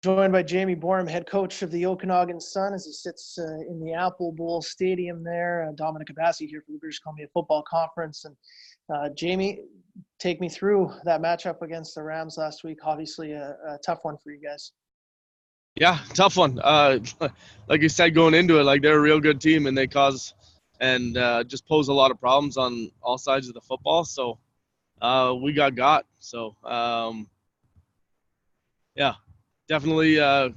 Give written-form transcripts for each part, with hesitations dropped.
joined by Jamie Boreham, head coach of the Okanagan Sun, as he sits in the Apple Bowl Stadium there. Dominic Abassi here for the British Columbia Football Conference. And Jamie, take me through that matchup against the Rams last week. Obviously a tough one for you guys. Yeah, tough one. Like you said, going into it, like they're a real good team, and they cause and just pose a lot of problems on all sides of the football. So we got. So yeah, definitely a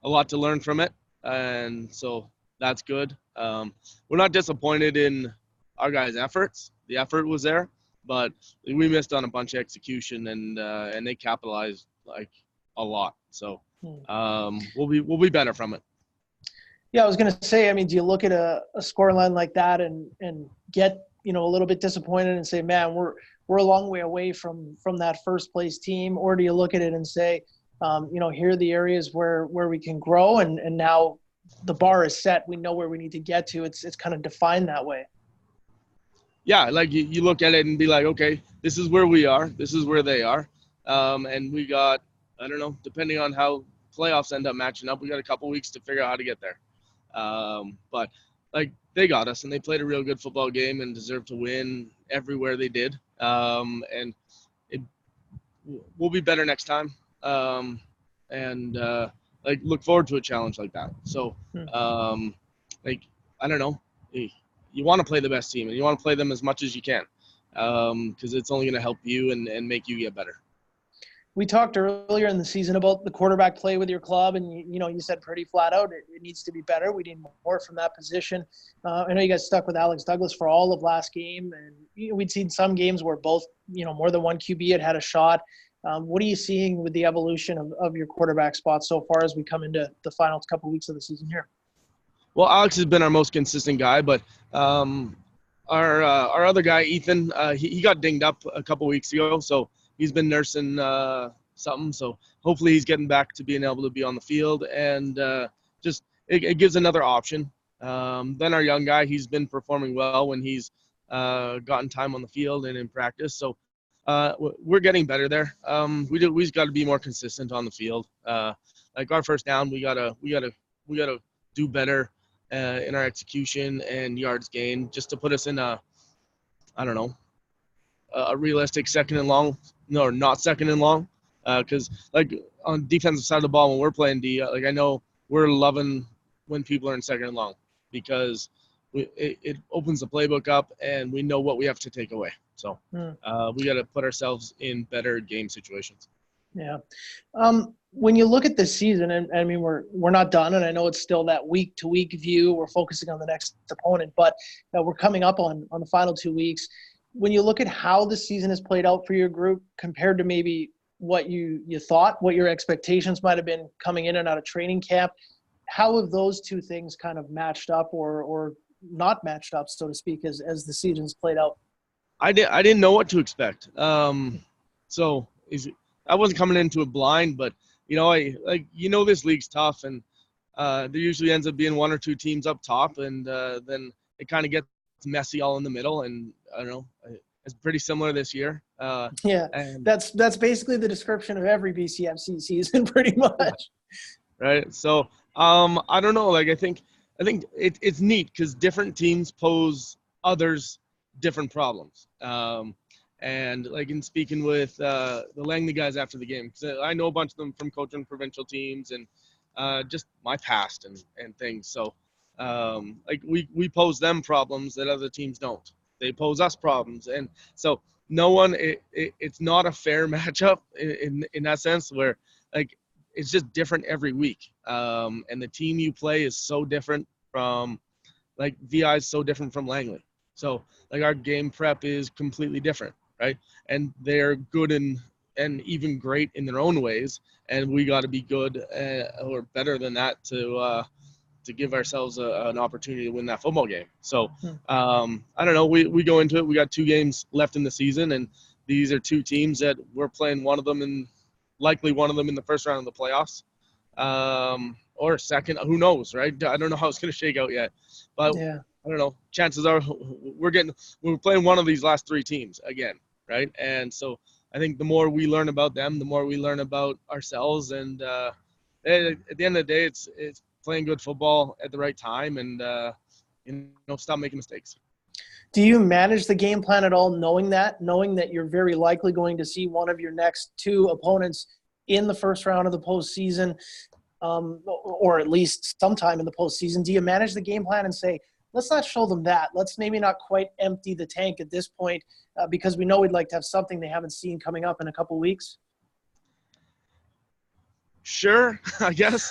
lot to learn from it, and so that's good. We're not disappointed in our guys' efforts. The effort was there, but we missed on a bunch of execution, and they capitalized like a lot. So we'll be better from it. Yeah, I was going to say, I mean, do you look at a scoreline like that and get, a little bit disappointed and say, man, we're a long way away from that first place team? Or do you look at it and say, here are the areas where we can grow, and now the bar is set. We know where we need to get to. It's kind of defined that way. Yeah, like you look at it and be like, okay, this is where we are. This is where they are. And we got, I don't know, depending on how playoffs end up matching up, we got a couple weeks to figure out how to get there. But like they got us, and they played a real good football game and deserved to win everywhere they did. And we'll be better next time. And look forward to a challenge like that. So, I don't know, you want to play the best team, and you want to play them as much as you can, because it's only going to help you and make you get better. We talked earlier in the season about the quarterback play with your club, and you said pretty flat out it needs to be better. We need more from that position. I know you guys stuck with Alex Douglas for all of last game, and we'd seen some games where both, more than one QB had a shot. What are you seeing with the evolution of your quarterback spot so far as we come into the final couple weeks of the season here? Well, Alex has been our most consistent guy, but our other guy, Ethan, he got dinged up a couple weeks ago, so he's been nursing something. So hopefully he's getting back to being able to be on the field, and it gives another option. Then our young guy, he's been performing well when he's gotten time on the field and in practice. So we're getting better there. We just got to be more consistent on the field. Like our first down, we gotta do better in our execution and yards gained, just to put us in a realistic second and long, no, not second and long, because like on defensive side of the ball when we're playing D, like I know we're loving when people are in second and long, because it opens the playbook up and we know what we have to take away. So we got to put ourselves in better game situations. Yeah. When you look at this season, and I mean, we're not done, and I know it's still that week-to-week view. We're focusing on the next opponent, but we're coming up on the final 2 weeks. When you look at how the season has played out for your group compared to maybe what you thought, what your expectations might have been coming in and out of training camp, how have those two things kind of matched up or not matched up, so to speak, as the season's played out? I didn't know what to expect. So I wasn't coming into it blind, but this league's tough, and there usually ends up being one or two teams up top, and then it kind of gets messy all in the middle. And I don't know, it's pretty similar this year. That's basically the description of every BCFC season, pretty much. Right. So I don't know. Like I think it's neat because different teams pose others different problems. And like in speaking with the Langley guys after the game, because I know a bunch of them from coaching provincial teams and just my past and things. So we pose them problems that other teams don't. They pose us problems, and so no one. It's not a fair matchup in that sense, where like it's just different every week. And the team you play is so different from, like VI is so different from Langley. So like our game prep is completely different, right? And they're good and even great in their own ways, and we got to be good or better than that to give ourselves an opportunity to win that football game. So I don't know. We go into it. We got 2 games left in the season, and these are 2 teams that we're playing likely one of them in the first round of the playoffs, or second. Who knows, right? I don't know how it's going to shake out yet, but yeah. I don't know. Chances are we're playing one of these last 3 teams again, right? And so I think the more we learn about them, the more we learn about ourselves, and at the end of the day, it's playing good football at the right time and stop making mistakes. Do you manage the game plan at all, knowing that you're very likely going to see one of your next two opponents in the first round of the postseason, or at least sometime in the postseason? Do you manage the game plan and say, let's not show them that. Let's maybe not quite empty the tank at this point because we know we'd like to have something they haven't seen coming up in a couple weeks? Sure, I guess.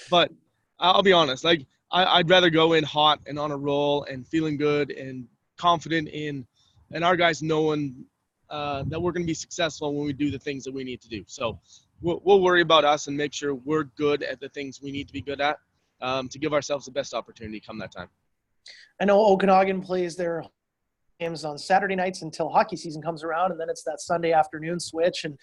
But I'll be honest, like I'd rather go in hot and on a roll and feeling good and confident and our guys knowing that we're going to be successful when we do the things that we need to do. So we'll worry about us and make sure we're good at the things we need to be good at to give ourselves the best opportunity come that time. I know Okanagan plays their games on Saturday nights until hockey season comes around, and then it's that Sunday afternoon switch. And,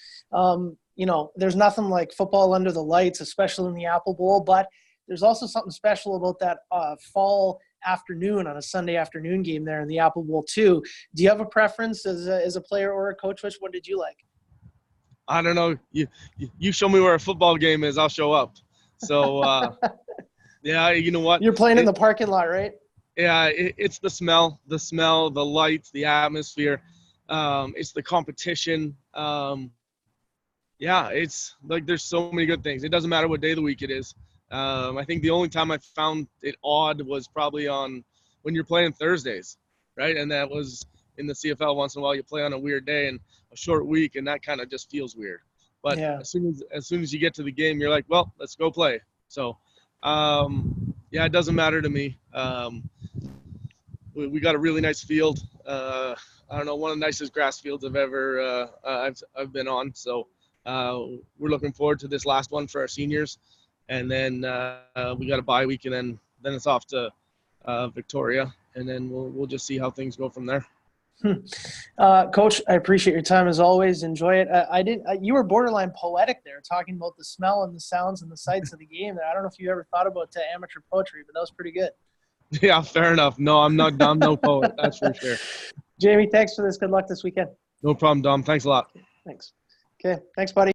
there's nothing like football under the lights, especially in the Apple Bowl, but there's also something special about that fall afternoon on a Sunday afternoon game there in the Apple Bowl too. Do you have a preference as a player or a coach? Which one did you like? I don't know. You show me where a football game is, I'll show up. So, yeah, you know what? You're playing in the parking lot, right? Yeah, it's the smell, the lights, the atmosphere. It's the competition. Yeah, it's like there's so many good things. It doesn't matter what day of the week it is. I think the only time I found it odd was probably on when you're playing Thursdays, right? And that was in the CFL. Once in a while you play on a weird day and a short week, and that kind of just feels weird. But yeah, as soon as you get to the game, you're like, well, let's go play. So, yeah, it doesn't matter to me. We got a really nice field. I don't know, one of the nicest grass fields I've ever I've been on. So we're looking forward to this last one for our seniors, and then we got a bye week, and then it's off to Victoria, and then we'll just see how things go from there. Coach, I appreciate your time as always. Enjoy it. You were borderline poetic there, talking about the smell and the sounds and the sights of the game. I don't know if you ever thought about amateur poetry, but that was pretty good. Yeah, fair enough. No, I'm no poet. That's for sure. Jamie, thanks for this. Good luck this weekend. No problem, Dom. Thanks a lot. Thanks. Okay. Thanks, buddy.